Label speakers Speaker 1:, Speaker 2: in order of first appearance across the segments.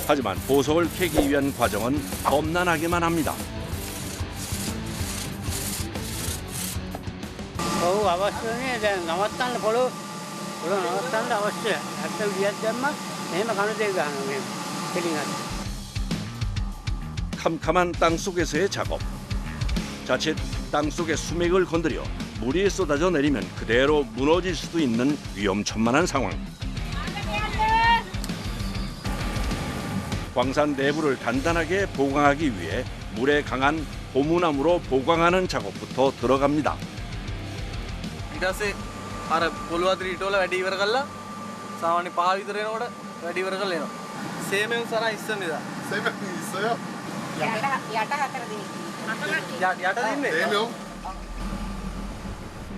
Speaker 1: 하지만 보석을 캐기 위한 과정은 험난하기만 합니다.
Speaker 2: ඔව් අවශ්‍යනේ දැන් නවත්තන්න පොළොව නවත්තන්න අවශ්‍යයි. නැත්නම් වියක් දැම්ම එහෙම කන දෙක ගන්නවා මේ කෙලින්වත්.
Speaker 1: 캄캄한 땅 속에서의 작업. 자칫 땅 속의 수맥을 건드려 물이 쏟아져 내리면 그대로 무너질 수도 있는 위험천만한 상황. 광산 내부를 단단하게 보강하기 위해 물에 강한 고무나무로 보강하는 작업부터 들어갑니다.
Speaker 3: ඊට පස්සේ අර පොළොව අතර ඊට වල වැඩි ඉවර කරලා සාමාන්‍ය පහ විතර එනකොට වැඩි ඉවර කරලා එනවා. සේමෙන් සරා ඉස්සන්නේද?
Speaker 4: 세명 있어요?
Speaker 5: යට හතර දිනක්.
Speaker 3: යට දින්නේ?
Speaker 4: 4명?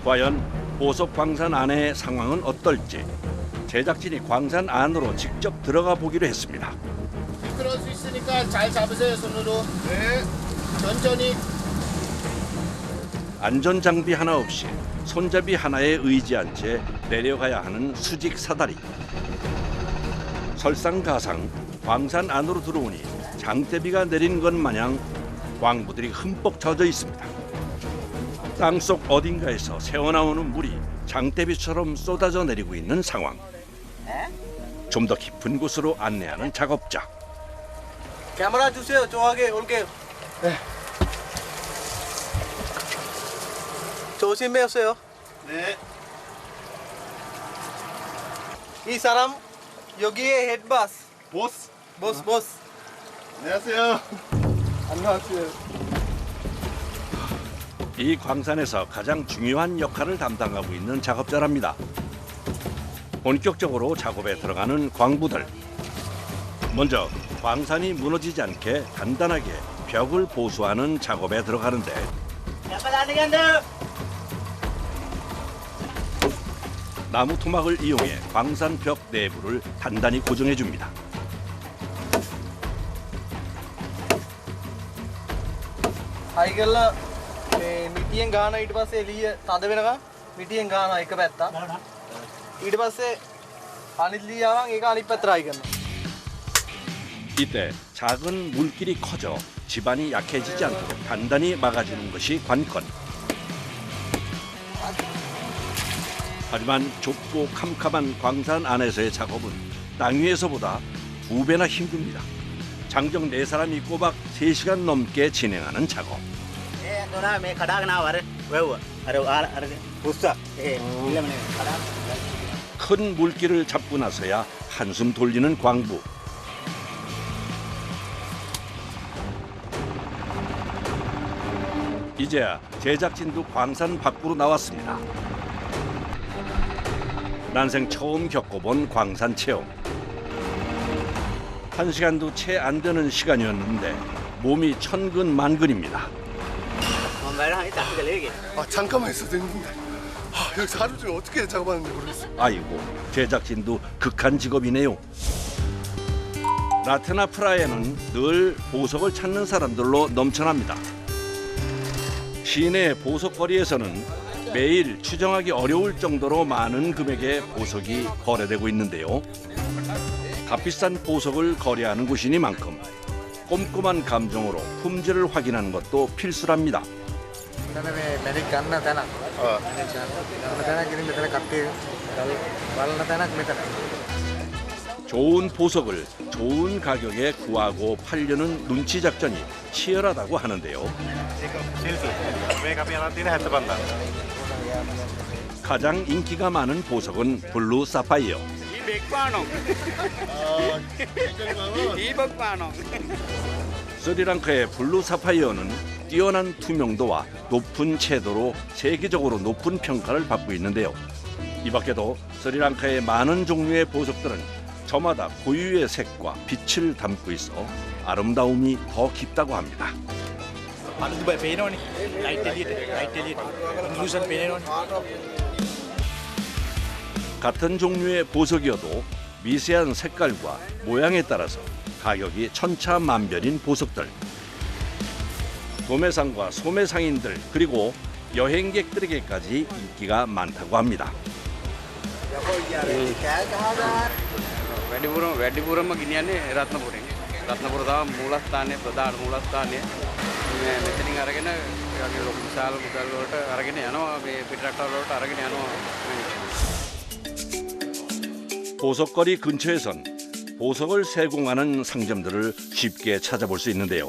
Speaker 1: 과연 보석 광산 안의 상황은 어떨지 제작진이 광산 안으로 직접 들어가 보기로 했습니다.
Speaker 4: 미끄러울 수 있으니까 잘 잡으세요, 손으로. 네. 천천히.
Speaker 1: 안전 장비 하나 없이 손잡이 하나에 의지한 채 내려가야 하는 수직 사다리. 설상가상 광산 안으로 들어오니 장대비가 내린 것 마냥 광부들이 흠뻑 젖어 있습니다. 땅속 어딘가에서 새어나오는 물이 장대비처럼 쏟아져 내리고 있는 상황. 좀 더 깊은 곳으로 안내하는 작업자.
Speaker 3: කැමරා 주세요. 저하게 올게요. 네. 조심해 오세요.
Speaker 4: 네.
Speaker 3: 이 사람 여기에 헤드바스.
Speaker 4: 보스.
Speaker 3: 보스.
Speaker 4: 안녕하세요.
Speaker 3: 안녕하세요.
Speaker 1: 이 광산에서 가장 중요한 역할을 담당하고 있는 작업자랍니다. 본격적으로 작업에 들어가는 광부들. 먼저 광산이 무너지지 않게 단단하게 벽을 보수하는 작업에 들어가는데 나무 토막을 이용해 광산 벽 내부를 단단히 고정해 줍니다.
Speaker 3: හයි කරලා මේ මිටියෙන් ගාන ඊට පස්සේ එළිය තද වෙනකම් මිටියෙන් ගාන එක පැත්ත. ඊට පස්සේ අනිත් ලියාවන් ඒක අනිත් පැත්තට ආයි කරනවා.
Speaker 1: 이때 작은 물길이 커져 집안이 약해지지 않도록 단단히 막아주는 것이 관건. 하지만 좁고 캄캄한 광산 안에서의 작업은 땅 위에서보다 2배나 힘듭니다. 장정 4사람이 꼬박 3시간 넘게 진행하는 작업.
Speaker 2: ඒ අතෝනා මේ කඩාගෙන ආව අර වැව්ව. අර පුස්සා. ඉල්ලමනේ කඩා.
Speaker 1: 큰 물길을 잡고 나서야 한숨 돌리는 광부. 이제야 제작진도 광산 밖으로 나왔습니다. 난생 처음 겪어본 광산 체험. 1시간도 채 안 되는 시간이었는데 몸이 천근만근입니다.
Speaker 4: 아, 잠깐만 있어도 되는데. 아, 여기서 하루 종일 어떻게 작업하는지 모르겠어요.
Speaker 1: 아이고, 제작진도 극한 직업이네요. 라테나 프라하는 늘 보석을 찾는 사람들로 넘쳐납니다. 시내 보석거리에서는 매일 추정하기 어려울 정도로 많은 금액의 보석이 거래되고 있는데요. 값비싼 보석을 거래하는 곳이니만큼 꼼꼼한 감정으로 품질을 확인하는 것도 필수랍니다.
Speaker 3: මෙතන මේ මැරික් ගන්න තැනක්. ගන්න තැනක් ඉතින් මෙතන කට්ටිය බලන තැනක් මෙතන.
Speaker 1: 좋은 보석을 좋은 가격에 구하고 팔려는 눈치 작전이 치열하다고 하는데요. 가장 인기가 많은 보석은 블루 사파이어. 스리랑카의 블루 사파이어는 뛰어난 투명도와 높은 채도로 세계적으로 높은 평가를 받고 있는데요. 이 밖에도 스리랑카의 많은 종류의 보석들은 저마다 고유의 색과 빛을 담고 있어 아름다움이 더 깊다고 합니다. 같은 종류의 보석이어도 미세한 색깔과 모양에 따라서 가격이 천차만별인 보석들. 도매상과 소매상인들 그리고 여행객들에게까지 인기가 많다고 합니다.
Speaker 2: වැඩිපුරම ගෙනියන්නේ රත්නපුරේ.
Speaker 6: රත්නපුර තමයි මූලස්ථානයේ ප්‍රධාන මූලස්ථානයේ මේ මෙතනින් අරගෙන ඒ වගේ ලොකු විශාල මුදල් වලට අරගෙන යනවා මේ පිටරටවල වලට අරගෙන යනවා.
Speaker 1: 보석거리 근처에선 보석을 세공하는 상점들을 쉽게 찾아볼 수 있는데요.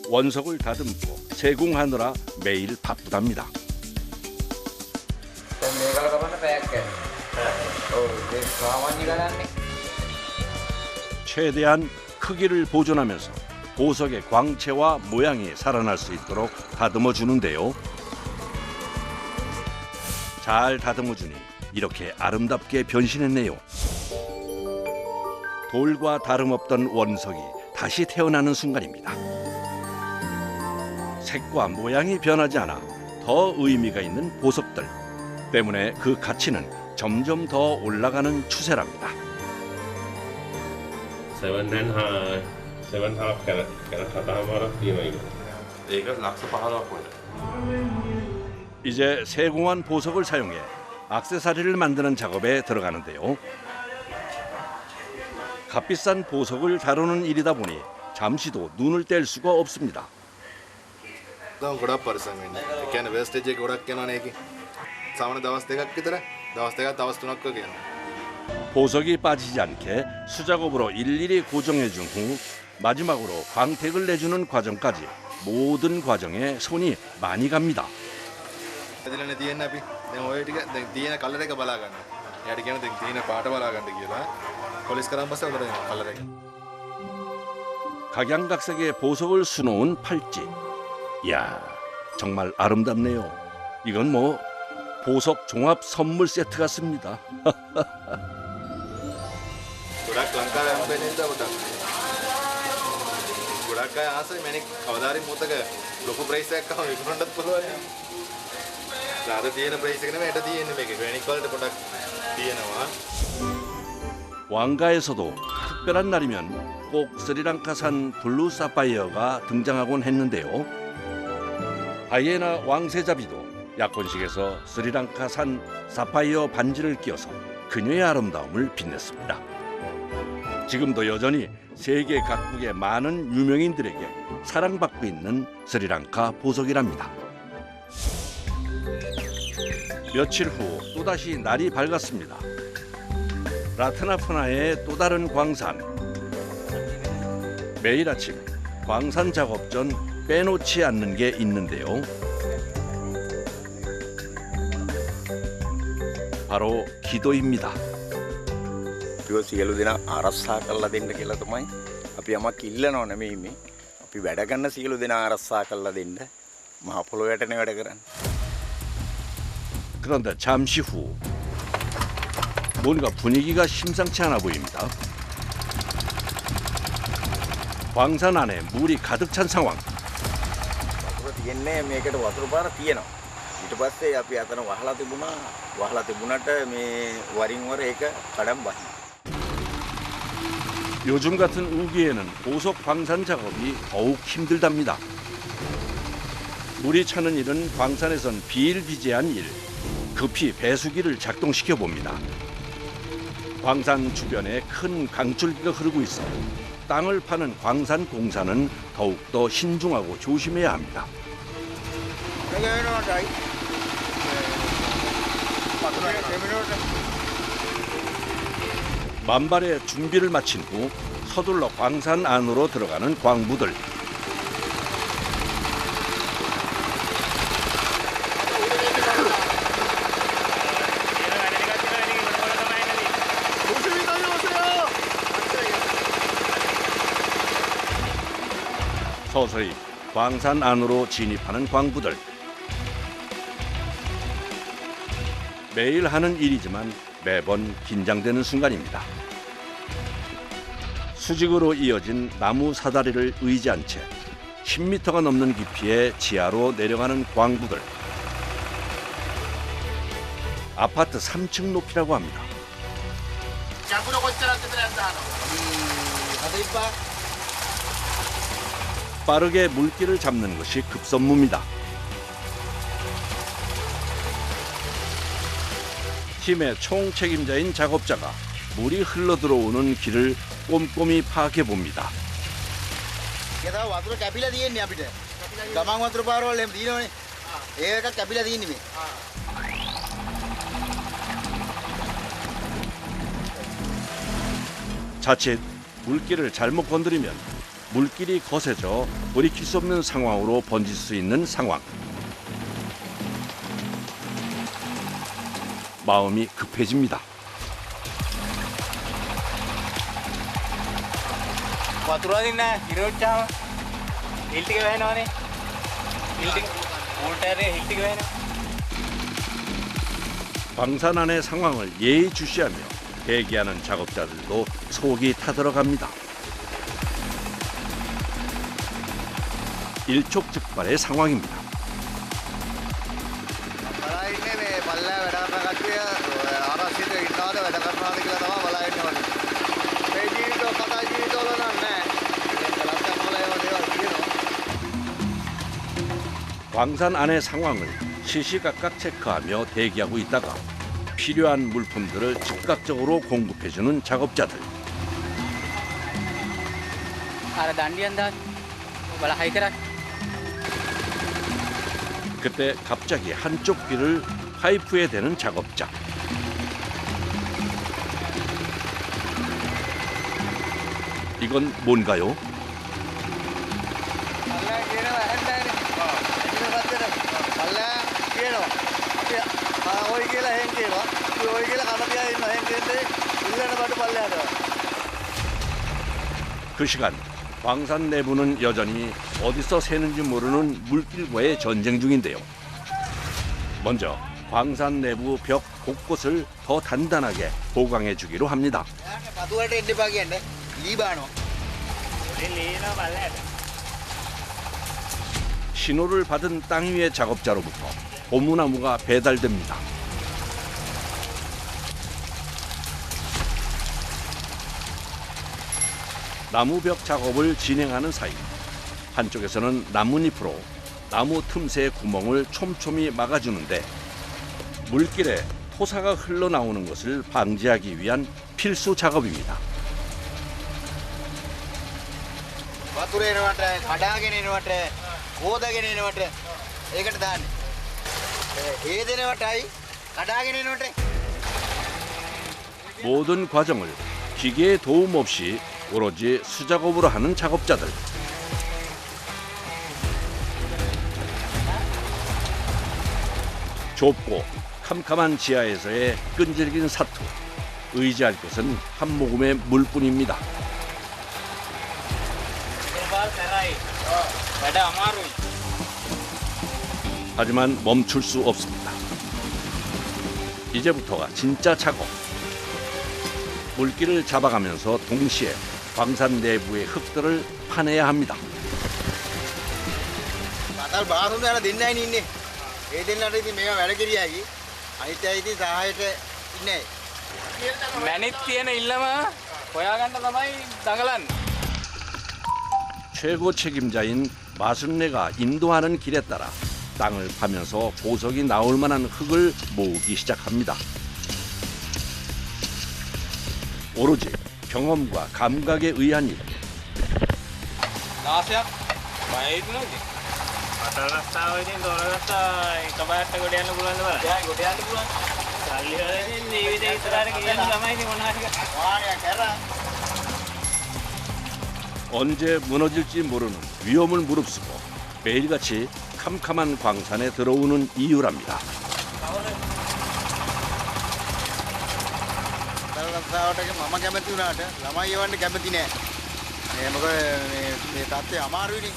Speaker 1: 원석을 다듬고 세공하느라 매일 바쁘답니다.
Speaker 6: දැන් මේකල ගමන්න පැයක් යනවා. ඔව් ඒක සාමාන්‍ය ගණන්නේ.
Speaker 1: 최대한 크기를 보존하면서 보석의 광채와 모양이 살아날 수 있도록 다듬어 주는데요. 잘 다듬어 주니 이렇게 아름답게 변신했네요. 돌과 다름없던 원석이 다시 태어나는 순간입니다. 색과 모양이 변하지 않아 더 의미가 있는 보석들 때문에 그 가치는 점점 더 올라가는 추세랍니다.
Speaker 7: 7.5 කැරට් හතමාරක් තියෙනවා ඒක. ඒක ලක්ෂ 15ක් වුණා.
Speaker 1: 이제 세공한 보석을 사용해 액세서리를 만드는 작업에 들어가는데요. 값비싼 보석을 다루는 일이다 보니 잠시도 눈을 뗄 수가 없습니다.
Speaker 4: දැන් ගොඩක් පරිස්සම් වෙන්න. ඒ කියන්නේ වෙස්ටේජ් එක ගොඩක් යනවනේ ඒකේ. සාමාන්‍ය දවස් දෙකක් විතර දවස් දෙකක් දවස් තුනක් වගේ යනවා.
Speaker 1: 보석이 빠지지 않게 수작업으로 일일이 고정해 준 후 마지막으로 광택을 내주는 과정까지 모든 과정에 손이 많이 갑니다.
Speaker 4: ඇදලානේ තියෙන්නේ අපි. දැන් ඔය ටික දැන් තියෙන කලර් එක බලා ගන්න. එයාට කියන දැන් තියෙන පාට බලා ගන්න කියලා. පොලිස් කරන් පස්සේ උඩ දෙනවා කලර් එක.
Speaker 1: 각양각색의 보석을 수놓은 팔찌. 이야, 정말 아름답네요. 이건 뭐 보석 종합 선물 세트 같습니다.
Speaker 4: ගොඩක් ලංකාවේ හම්බෙන්නේ නේද පොතක්. ගොඩක් අය ආසයි මැනික් කවදාරි මොතක ලොකු ප්‍රයිස් එකක් ආව විකුණන්නත් පුළුවන්. අද තියෙන ප්‍රයිස් එක නෙමෙයි ඊට තියෙන්නේ මේකේ. මැනික් වලට පොඩක් තියෙනවා.
Speaker 1: 왕가에서도 특별한 날이면 꼭 스리랑카산 블루 사파이어가 등장하곤 했는데요. 다이애나 왕세자비도 약혼식에서 스리랑카산 사파이어 반지를 끼워서 그녀의 아름다움을 빛냈습니다. 지금도 여전히 세계 각국의 많은 유명인들에게 사랑받고 있는 스리랑카 보석이랍니다. 며칠 후 또다시 날이 밝았습니다. 라트나푸나의 또 다른 광산. 매일 아침 광산 작업 전 빼놓지 않는 게 있는데요. 바로 기도입니다.
Speaker 8: අපිව සියලු දෙනා ආරක්ෂා කරලා දෙන්න කියලා තමයි අපි යමක් ඉල්ලනව නෙමෙයි මේ. අපි වැඩ කරන සියලු දෙනා ආරක්ෂා කරලා දෙන්න මහ පොළොවටනේ වැඩ කරන්නේ.
Speaker 1: 그런데 잠시 후 뭔가 분위기가 심상치 않아 보입니다. 광산 안에 물이 가득 찬 상황.
Speaker 8: වතුර තියෙන්නේ මේකට වතුර පාර තියෙනවා. ඊට පස්සේ අපි අතන වහලා තිබුණා. වහලා තිබුණාට මේ වරින් වර ඒක කඩම් බහි.
Speaker 1: 요즘 같은 우기에는 보석 광산 작업이 더욱 힘들답니다. 물이 차는 일은 광산에선 비일비재한 일. 급히 배수기를 작동시켜 봅니다. 광산 주변에 큰 강줄기가 흐르고 있어 땅을 파는 광산 공사는 더욱더 신중하고 조심해야 합니다. 만발의 준비를 마친 후 서둘러 광산 안으로 들어가는 광부들.
Speaker 4: 조심히 다녀오세요.
Speaker 1: 서서히 광산 안으로 진입하는 광부들. 매일 하는 일이지만 매번 긴장되는 순간입니다. 수직으로 이어진 나무 사다리를 의지한 채 10m가 넘는 깊이의 지하로 내려가는 광부들. 아파트 3층 높이라고 합니다.
Speaker 4: ගැඹුර කොච්චරද කියලා දානවා.
Speaker 3: 45.
Speaker 1: 빠르게 물기를 잡는 것이 급선무입니다. 팀의 총책임자인 작업자가 물이 흘러 들어오는 길을 꼼꼼히 파악해 봅니다.
Speaker 8: ඒක තමයි වතුර කැපිලා තියෙන්නේ අපිට. ගමන් වතුර පාරවල් එහෙම තියෙනවනේ. ඒක එකක් කැපිලා තියෙන්නේ මේ.
Speaker 1: 자칫 물길을 잘못 건드리면 물길이 거세져 돌이킬 수 없는 상황으로 번질 수 있는 상황. 마음이 급해집니다.
Speaker 3: වතුර අදින්න ඉරෝච්චාම හිල් ටික වැහෙනවනේ. හිල් ටික මෝටරේ හිල් ටික වැහෙනවා.
Speaker 1: 광산 안의 상황을 예의주시하며 대기하는 작업자들도 속이 타들어갑니다. 일촉즉발의 상황입니다.
Speaker 8: බලා ඉන්නේ මේ පල්ලා වැඩ කරන කට්ටිය ආරක්ෂිත ඉන්නවද වැඩ කරනවද කියලා තමයි බලා ඉන්නේ වගේ. මේ ජීවිත කතා ජීවිතවල නෑ. ඒක ලස්සන වල ඒවා දේවල් කියනවා.
Speaker 1: 광산 안의 상황을 시시각각 체크하며 대기하고 있다가 필요한 물품들을 즉각적으로 공급해주는 작업자들.
Speaker 2: අර දණ්ඩියෙන් දාන්න. බල හයි කරා.
Speaker 1: 그때 갑자기 한쪽 귀를 파이프에 대는 작업자. 이건 뭔가요?
Speaker 8: පල්ලා කියනවා හැන්දෑනේ. එදින පැත්තට පල්ලා කියනවා. අපි ඔය කියලා එහෙන් කියනවා. අපි ඔය කියලා කන තියා ඉන්න එහෙන් කියන්නේ ඉල්ලන බඩ පල්ලයට.
Speaker 1: 그 시간 광산 내부는 여전히 어디서 새는지 모르는 물길과의 전쟁 중인데요. 먼저 광산 내부 벽 곳곳을 더 단단하게 보강해 주기로 합니다.
Speaker 8: පතු වලට එන්න එපා කියන්නේ. ලී බානවා.
Speaker 3: ලීනවා බලන්න.
Speaker 1: 신호를 받은 땅 위의 작업자로부터 고무나무가 배달됩니다. 나무벽 작업을 진행하는 사이 한쪽에서는 나뭇잎으로 나무 틈새 구멍을 촘촘히 막아주는데 물길에 토사가 흘러나오는 것을 방지하기 위한 필수 작업입니다.
Speaker 8: වතුර එනවට කඩාගෙන එනවට හොදගෙන එනවට ඒකට දාන්නේ. ඒ දෙනවටයි කඩාගෙන එනවට
Speaker 1: 모든 과정을 기계의 도움 없이 오로지 수작업으로 하는 작업자들. 좁고 캄캄한 지하에서의 끈질긴 사투. 의지할 것은 한 모금의 물뿐입니다.
Speaker 3: වැඩ අමාරුයි.
Speaker 1: 하지만 멈출 수 없습니다. 이제부터가 진짜 작업. 물기를 잡아가면서 동시에 광산 내부의 흙들을 파내야 합니다.
Speaker 8: මතල් බාරුම් යන දෙන්නයි ඉන්නේ. ඒ දෙන්නට ඉතින් මේවා වැඩ කිරියයි. අනිත් අය ඉතින් සහායට ඉන්නේ.
Speaker 3: මැනිත් තියෙන ඉල්ලම හොයාගන්න තමයි දඟලන්නේ.
Speaker 1: 최고 책임자인 마순례가 인도하는 길에 따라 땅을 파면서 보석이 나올 만한 흙을 모으기 시작합니다. 오로지 경험과 감각에 의한 일.
Speaker 3: 16ක් බයයිද නේද? අතර රස්තාව ඉතින් දොර රස්තා එකපාරට ගොඩ යන්න පුළුවන්ද බලන්න. දැන් ගොඩ යන්න පුළුවන්. සල්ලි වලින් ජීවිතේ ඉස්සරහට ගෙනියන්න තමයි ඉතින් මොනවා ටික.
Speaker 8: වාහනයක් කරා.
Speaker 1: 언제 무너질지 모르는 위험을 무릅쓰고 매일같이 캄캄한 광산에 들어오는 이유랍니다.
Speaker 8: දරස්තාවට මම කැමති වුණාට ළමයි යවන්න කැමති නෑ. මොකද මේ තාත්තේ අමාරුයිනේ.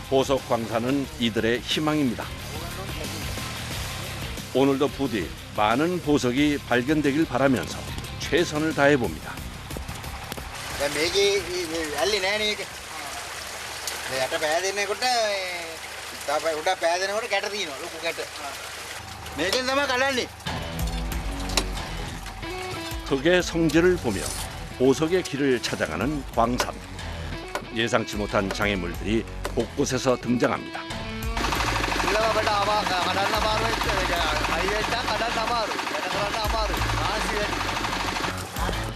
Speaker 1: 보석 광산은 이들의 희망입니다. 오늘도 부디 많은 보석이 발견되길 바라면서 최선을 다해 봅니다.
Speaker 8: දැන් මේකේ ඇල්ලි නෑනේ ඒක. මේ යට පෑදෙනකොට තාප උඩ පෑදෙනකොට කැට තියෙනවා ලොකු කැට. මේකෙන් තමයි කඩන්නේ.
Speaker 1: 흙의 성질을 보며 보석의 길을 찾아가는 광산. 예상치 못한 장애물들이 곳곳에서 등장합니다.
Speaker 8: ඉල්ලවකට ආවා කඩන්න අමාරුයි ඒක. හයිවෙට්ට කඩන්න අමාරුයි. වැඩ කරන්න අමාරුයි.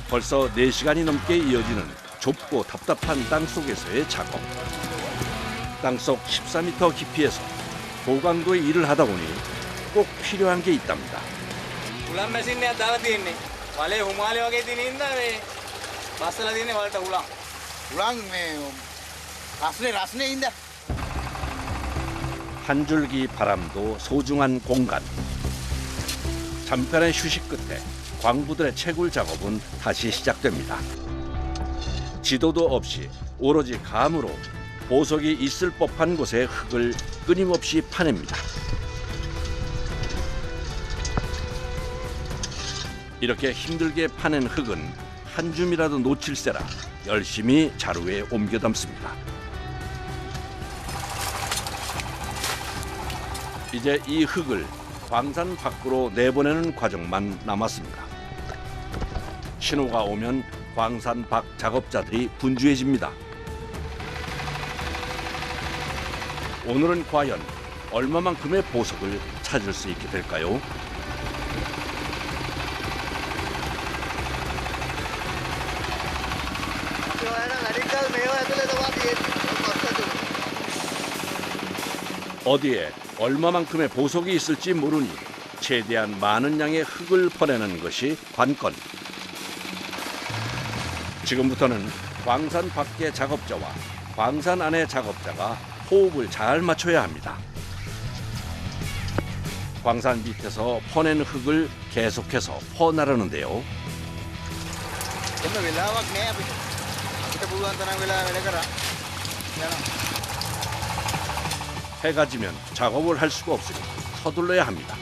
Speaker 1: 벌써 4시간이 넘게 이어지는 좁고 답답한 땅 속에서의 작업. 땅속 14m 깊이에서 고강도의 일을 하다 보니 꼭 필요한 게 있답니다.
Speaker 3: උලන් මැෂින් එකක් දාලා තියෙන්නේ. වලේ හුමාලේ වගේ තියෙන ඉඳලා මේ බස්සලා තියෙන්නේ වලට උලන්.
Speaker 8: 우랑 라스네 인다.
Speaker 1: 한 줄기 바람도 소중한 공간. 잠깐의 휴식 끝에 광부들의 채굴 작업은 다시 시작됩니다. 지도도 없이 오로지 감으로 보석이 있을 법한 곳의 흙을 끊임없이 파냅니다. 이렇게 힘들게 파낸 흙은 한 줌이라도 놓칠세라 열심히 자루에 옮겨 담습니다. 이제 이 흙을 광산 밖으로 내보내는 과정만 남았습니다. 신호가 오면 광산 밖 작업자들이 분주해집니다. 오늘은 과연 얼마만큼의 보석을 찾을 수 있게 될까요? 어디에 얼마만큼의 보석이 있을지 모르니 최대한 많은 양의 흙을 퍼내는 것이 관건. 지금부터는 광산 밖의 작업자와 광산 안의 작업자가 호흡을 잘 맞춰야 합니다. 광산 밑에서 퍼낸 흙을 계속해서 퍼나르는데요.
Speaker 8: එන්න වෙලාවක් නෑ අපිට. අපිට පුළුවන් තරම් වෙලා වැඩ කරා. යනවා.
Speaker 1: 해가 지면 작업을 할 수가 없으니 서둘러야 합니다.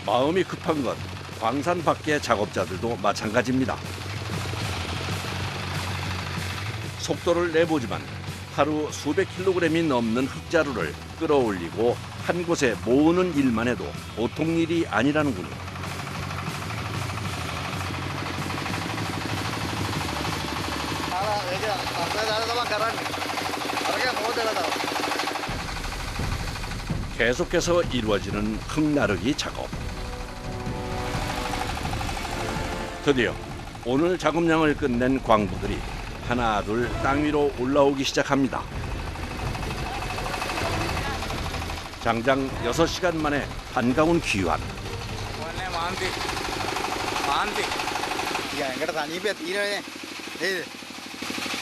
Speaker 1: 마음이 급한 건 광산 밖의 작업자들도 마찬가지입니다. 속도를 내보지만 하루 수백 킬로그램이 넘는 흙자루를 끌어올리고 한 곳에 모으는 일만 해도 보통 일이 아니라는군요. 계속해서 이루어지는 흙나르기 작업. 드디어 오늘 작업량을 끝낸 광부들이 하나 둘 땅 위로 올라오기 시작합니다. 장장 6시간 만에 한가운 귀환.
Speaker 3: මොන්නේ මාන්ති. මාන්ති.
Speaker 8: 야, එකට තනියපිය తీරනේ. නේද?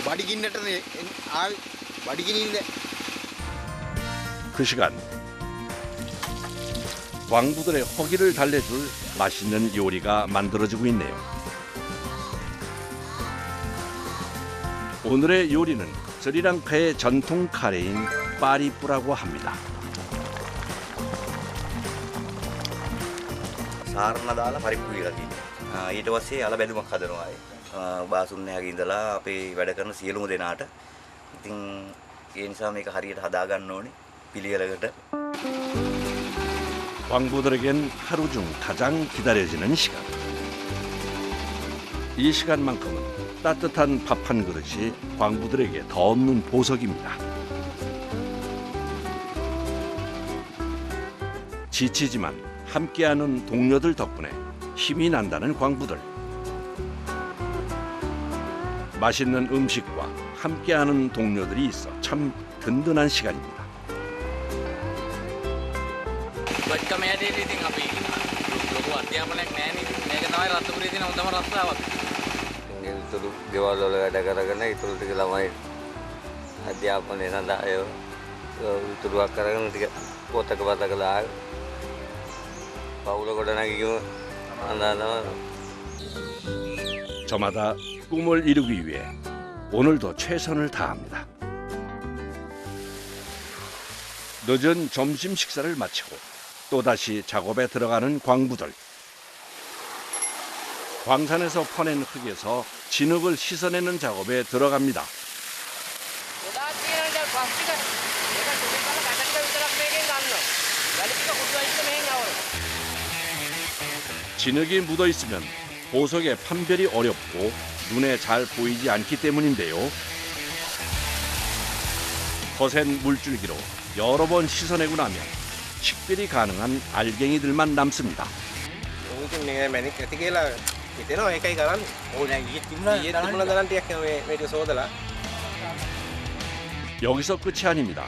Speaker 8: බඩගින්නටනේ ආවේ. බඩගිනින්ද.
Speaker 1: 그 시간 광부들의 허기를 달래줄 맛있는 요리가 만들어지고 있네요. 오늘의 요리는 스리랑카의 전통 카레인 빠리뿌라고 합니다.
Speaker 9: සාරණ දාලා පරිප්පු විලා තියෙනවා. ඊට පස්සේ අල බැලුමක් හදනවා ආයේ. බාසුන්නෑගේ ඉඳලා අපේ වැඩ කරන සියලුම දෙනාට. ඉතින් ඒ නිසා මේක හරියට හදා ගන්න ඕනේ පිළිවෙලකට.
Speaker 1: 광부들에겐 하루 중 가장 기다려지는 시간. 이 시간만큼은 따뜻한 밥 한 그릇이 광부들에게 더 없는 보석입니다. 지치지만 함께하는 동료들 덕분에 힘이 난다는 광부들. 맛있는 음식과 함께하는 동료들이 있어 참 든든한 시간입니다.
Speaker 3: බඩකම හැටියට ඉතින් අපි ලොකු අධ්‍යාපනයක් නැහැ නේ. මේක තමයි රත්නපුරේ තියෙන හොඳම රස්සාවක්.
Speaker 9: ඉතුරු ගෙවල් වල වැඩ කරගෙන ඉතුරු ටික ළමයි අධ්‍යාපනය සඳහා ඒව ඉතුරුවක් කරගෙන ටික පොතක පතක දාගෙන පවුල ගොඩනැගීම අඳනවා.
Speaker 1: 저마다 꿈을 이루기 위해 오늘도 최선을 다합니다. 늦은 점심 식사를 마치고 또다시 작업에 들어가는 광부들. 광산에서 퍼낸 흙에서 진흙을 씻어내는 작업에 들어갑니다. 진흙이 묻어 있으면 보석의 판별이 어렵고 눈에 잘 보이지 않기 때문인데요. 거센 물줄기로 여러 번 씻어내고 나면 식별이 가능한 알갱이들만 남습니다.
Speaker 3: උන් මේ මැණික් ඇති කියලා හිතෙනවා ඒකයි කරන්නේ.
Speaker 9: ඕනේ ඊයේ තිබුණා
Speaker 3: ඊයේ තිබුණා තරම් ටිකක් මේ සෝදලා.
Speaker 1: 여기서 끝이 아닙니다.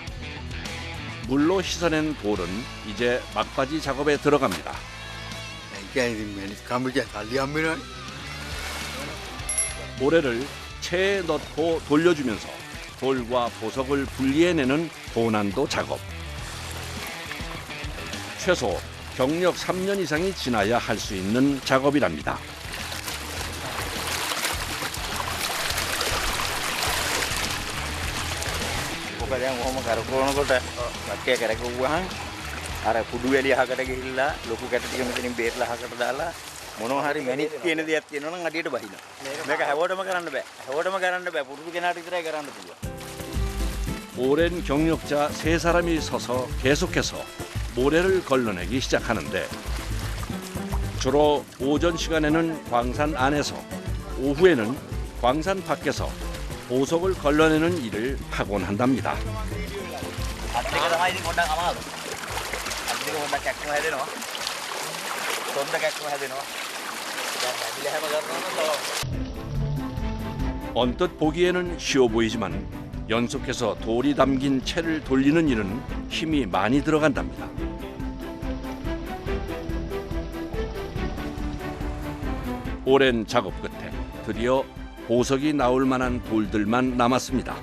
Speaker 1: 물로 씻어낸 돌은 이제 막바지 작업에 들어갑니다. 모래를 체에 넣고 돌려주면서 돌과 보석을 분리해내는 고난도 작업. 최소 경력 3년 이상이 지나야 할 수 있는 작업이랍니다.
Speaker 8: ඔක දැන් ඔහොම කරකවනකොට ලක්කේ කරකවුවාම අර කුඩු වැලි අහකට ගිහිල්ලා ලොකු කැට ටික මෙතනින් බේරලා අහකට දාලා මොනවා හරි මැණික් කියන දෙයක් තියෙනවා නම් අඩියට බහිනවා. මේක හැවෝටම කරන්න බෑ. හැවෝටම කරන්න බෑ. පුරුදු කෙනාට විතරයි කරන්න පුළුවන්.
Speaker 1: 오랜 경력자 세 사람이 서서 계속해서 모래를 걸러내기 시작하는데 주로 오전 시간에는 광산 안에서 오후에는 광산 밖에서 보석을 걸러내는 일을 하곤 한답니다.
Speaker 9: අත් එක තමයි ඉතින් පොඩ්ඩක් අමාරු. අත් දෙක පොඩ්ඩක් කැක්කම හැදෙනවා. සොන්ද කැක්කම හැදෙනවා. දැන් ඇදිලා හැම කරනවා
Speaker 1: 언뜻 보기에는 쉬워 보이지만 연속해서 돌이 담긴 채를 돌리는 일은 힘이 많이 들어간답니다. 오랜 작업 끝에 드디어 보석이 나올 만한 돌들만 남았습니다.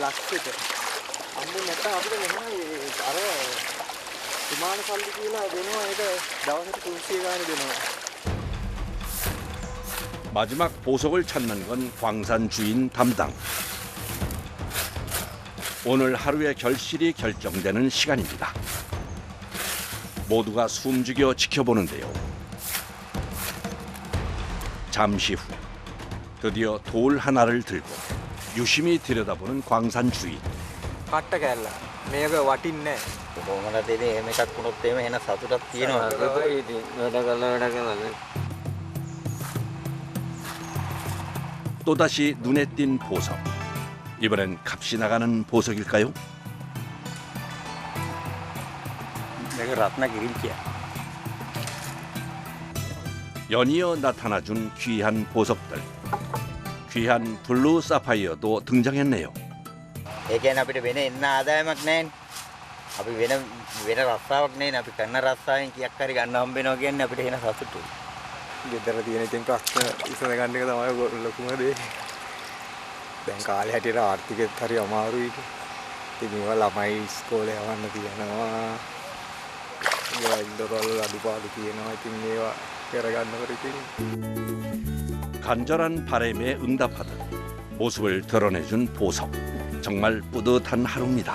Speaker 3: ලක්ෂෙට. අම්මේ නැත්නම් අපිට මෙහෙම අර සුමාන සල්ලි කියලා දෙනවා ඒක දවසට 300 ගානේ දෙනවා.
Speaker 1: 마지막 보석을 찾는 건 광산 주인 담당. 오늘 하루의 결실이 결정되는 시간입니다. 모두가 숨죽여 지켜보는데요. 잠시 후 드디어 돌 하나를 들고 유심히 들여다보는 광산 주인.
Speaker 3: කට්ට කැල්ල. මේක වටින්නේ
Speaker 8: කොහොමද දෙන්නේ එහෙම එකක් වුණොත් එහෙම එන සතුටක් තියෙනවා.
Speaker 3: වැඩ කරලා
Speaker 1: 또다시 눈에 띈 보석. 이번엔 값이 나가는 보석일까요?
Speaker 8: මේක රත්න කිරිල්කියා.
Speaker 1: 연이어 나타나준 귀한 보석들. 귀한 블루 사파이어도 등장했네요.
Speaker 8: ඒ කියන්නේ අපිට වෙන එන්න ආදායමක් නැහැනේ. අපි වෙන රස්සාවක් නැහැනේ. අපි කරන රස්සාවෙන් කීයක් හරි ගන්න හම්බ වෙනවා කියන්නේ අපිට එන සතුටුයි.
Speaker 3: ගෙදර තියෙන ඉතින් ප්‍රශ්න ඉස්සර ගන්න එක තමයි ලොකුම දේ. දැන් කාලේ හැටියට ආර්ථිකෙත් හරි අමාරුයි. ඉතින් මේවා ළමයි ඉස්කෝලේ යවන්න තියෙනවා. ඒවා ඉන්දරවල අඩුපාඩු තියෙනවා. ඉතින් මේවා කරගන්නකොට ඉතින්
Speaker 1: 간절한 바람에 응답하듯 모습을 드러내준 보석. 정말 뿌듯한 하루입니다.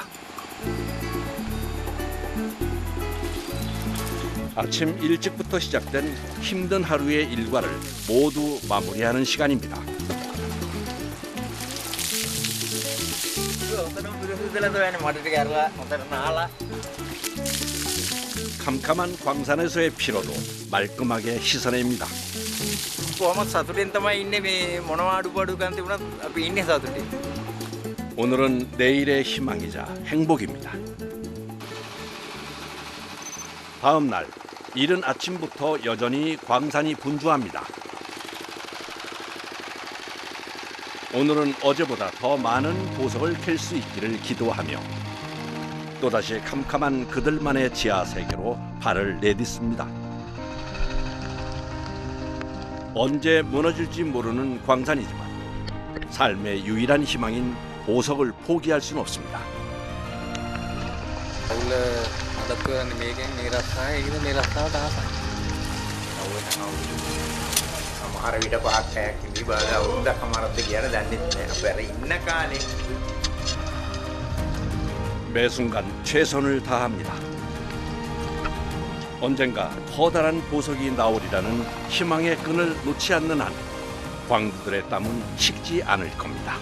Speaker 1: 아침 일찍부터 시작된 힘든 하루의 일과를 모두 마무리하는 시간입니다. 캄캄한 광산에서의 피로도 말끔하게 씻어냅니다.
Speaker 8: කොහොමද සතුටින් තමයි ඉන්නේ මේ මොනවා අඩුපාඩුකම් තිබුණත් අපි ඉන්නේ සතුටින්.
Speaker 1: 오늘은 내일의 희망이자 행복입니다. 다음 날 이른 아침부터 여전히 광산이 분주합니다. 오늘은 어제보다 더 많은 보석을 캘 수 있기를 기도하며 또다시 캄캄한 그들만의 지하 세계로 발을 내딛습니다. 언제 무너질지 모르는 광산이지만 삶의 유일한 희망인 보석을 포기할 수는 없습니다.
Speaker 3: අවුල අදත් කරන්නේ මේකෙන් මේ රස්සාවේ ඒකද මේ රස්සාවට ආසයි.
Speaker 8: සමහර විට පහක් හැයක් ඉඳි බලලා වුණා කමාරද්ද කියන දන්නේ නැහැ. අපි අර ඉන්න කාලේ
Speaker 1: 매 순간 최선을 다합니다. 언젠가 커다란 보석이 나오리라는 희망의 끈을 놓지 않는 한 광부들의 땀은 식지 않을 겁니다.